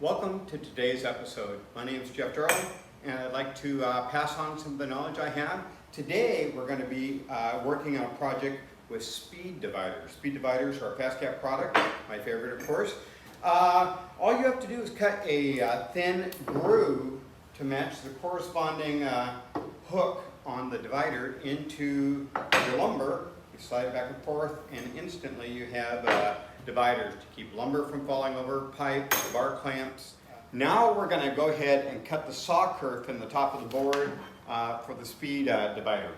Welcome to today's episode. My name is Jeff Durrell, and I'd like to pass on some of the knowledge I have. Today we're going to be working on a project with speed dividers. Speed dividers are a fast cap product, my favorite of course. All you have to do is cut a thin groove to match the corresponding hook on the divider into your lumber. You slide it back and forth, and instantly you have dividers to keep lumber from falling over, pipes, bar clamps. Now we're going to go ahead and cut the saw kerf in the top of the board for the speed divider.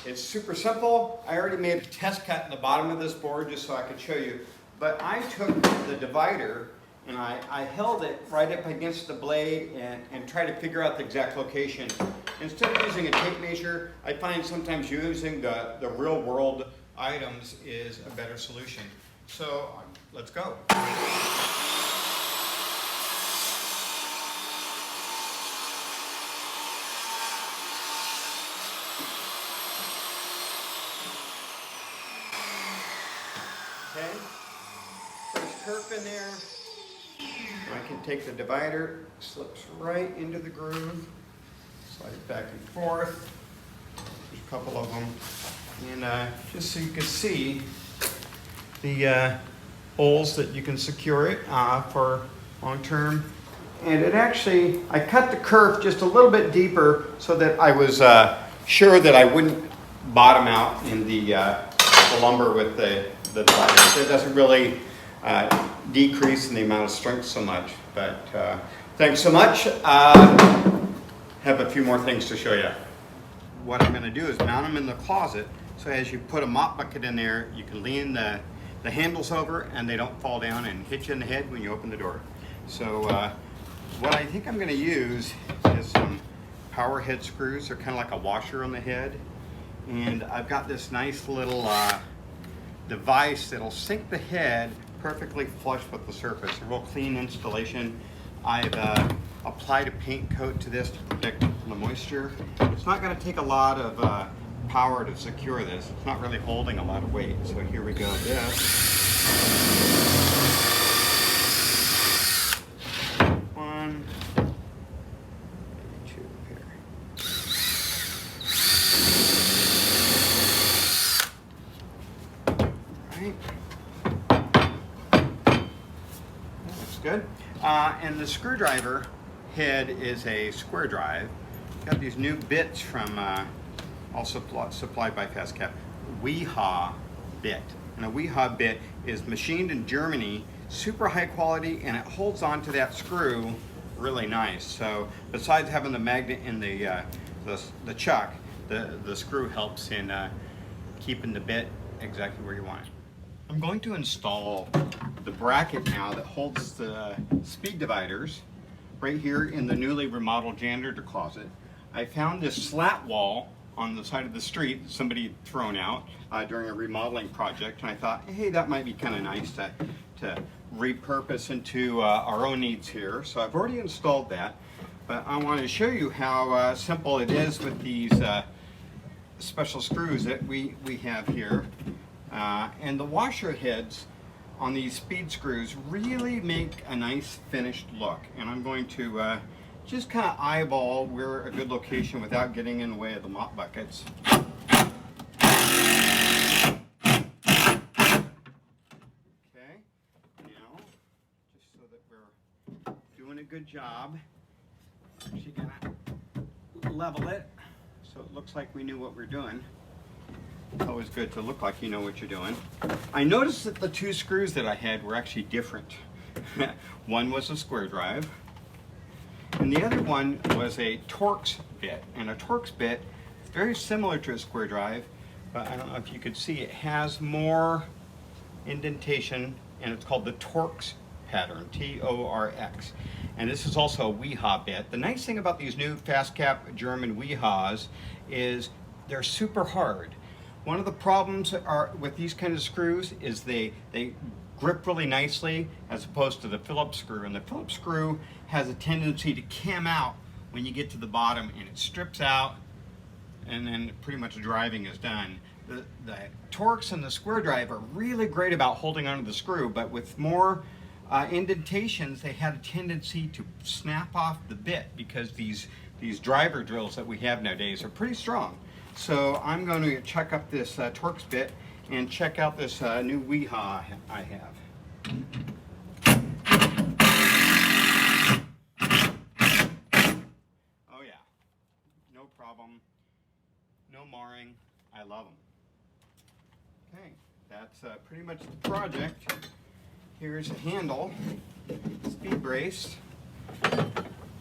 It's super simple. I already made a test cut in the bottom of this board just so I could show you. But I took the divider and I held it right up against the blade and tried to figure out the exact location. Instead of using a tape measure, I find sometimes using the real world items is a better solution. So let's go. Okay, first kerf in there. I can take the divider, slips right into the groove, slide it back and forth. There's a couple of them. And just so you can see the holes that you can secure it for long term. And it actually, I cut the kerf just a little bit deeper so that I was sure that I wouldn't bottom out in the lumber with the divider. So it doesn't really decrease in the amount of strength so much. But thanks so much. Have a few more things to show you. What I'm going to do is mount them in the closet, so as you put a mop bucket in there, you can lean the handles over and they don't fall down and hit you in the head when you open the door. So what I think I'm going to use is some Powerhead screws. They're kind of like a washer on the head. And I've got this nice little device that'll sink the head perfectly flush with the surface. A real clean installation. I've applied a paint coat to this to protect the moisture. It's not going to take a lot of power to secure this. It's not really holding a lot of weight. So here we go. One, two here. Looks good. And the screwdriver head is a square drive. Got these new bits from also supplied by FastCap, Wiha bit. And a Wiha bit is machined in Germany, super high quality, and it holds onto that screw really nice. So besides having the magnet in the chuck, the screw helps in keeping the bit exactly where you want it. I'm going to install the bracket now that holds the speed dividers right here in the newly remodeled janitor closet. I found this slat wall on the side of the street that somebody had thrown out during a remodeling project, and I thought, hey, that might be kind of nice to repurpose into our own needs here. So I've already installed that, but I want to show you how simple it is with these special screws that we have here. And the washer heads on these speed screws really make a nice finished look, and I'm going to just kind of eyeball where a good location without getting in the way of the mop buckets. Okay, now, just so that we're doing a good job, I'm actually gonna level it so it looks like we knew what we're doing. It's always good to look like you know what you're doing. I noticed that the two screws that I had were actually different. One was a square drive, and the other one was a Torx bit. And a Torx bit is very similar to a square drive, but I don't know if you could see, it has more indentation, and it's called the Torx pattern, T-O-R-X. And this is also a Wiha bit. The nice thing about these new FastCap German Wihas is they're super hard. One of the problems with these kind of screws is they grip really nicely as opposed to the Phillips screw. And the Phillips screw has a tendency to cam out when you get to the bottom, and it strips out, and then pretty much driving is done. The Torx and the square drive are really great about holding onto the screw, but with more indentations, they had a tendency to snap off the bit because these driver drills that we have nowadays are pretty strong. So I'm going to check up this Torx bit and check out this new Wiha I have. Oh yeah, no problem, no marring, I love them. Okay, that's pretty much the project. Here's a handle, speed brace.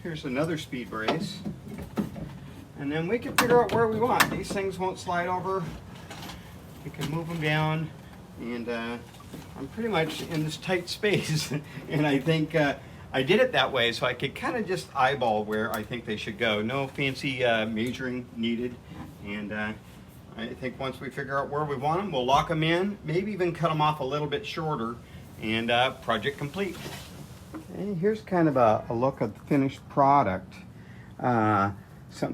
Here's another speed brace. And then we can figure out where we want. These things won't slide over. We can move them down. And I'm pretty much in this tight space. And I think I did it that way so I could kind of just eyeball where I think they should go. No fancy measuring needed. And I think once we figure out where we want them, we'll lock them in, maybe even cut them off a little bit shorter, and project complete. And here's kind of a look at the finished product. I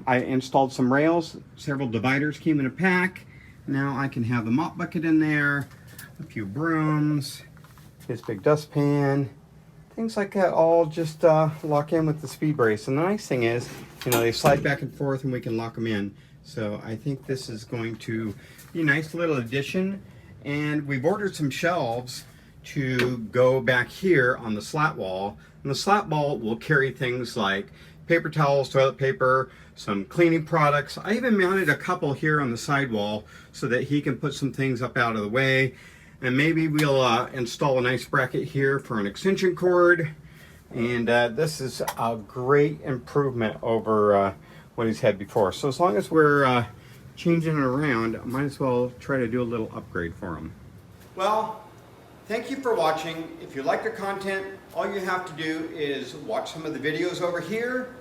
installed some rails, several dividers came in a pack. Now I can have the mop bucket in there, a few brooms, this big dustpan, things like that, all just lock in with the speed brace. And the nice thing is, you know, they slide back and forth and we can lock them in. So I think this is going to be a nice little addition. And we've ordered some shelves to go back here on the slat wall. And the slat wall will carry things like paper towels, toilet paper, some cleaning products. I even mounted a couple here on the side wall so that he can put some things up out of the way. And maybe we'll install a nice bracket here for an extension cord. And this is a great improvement over what he's had before. So as long as we're changing it around, I might as well try to do a little upgrade for him. Well, thank you for watching. If you like the content, all you have to do is watch some of the videos over here,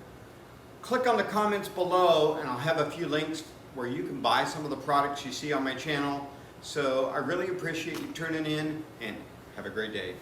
click on the comments below, and I'll have a few links where you can buy some of the products you see on my channel. So I really appreciate you tuning in, and have a great day.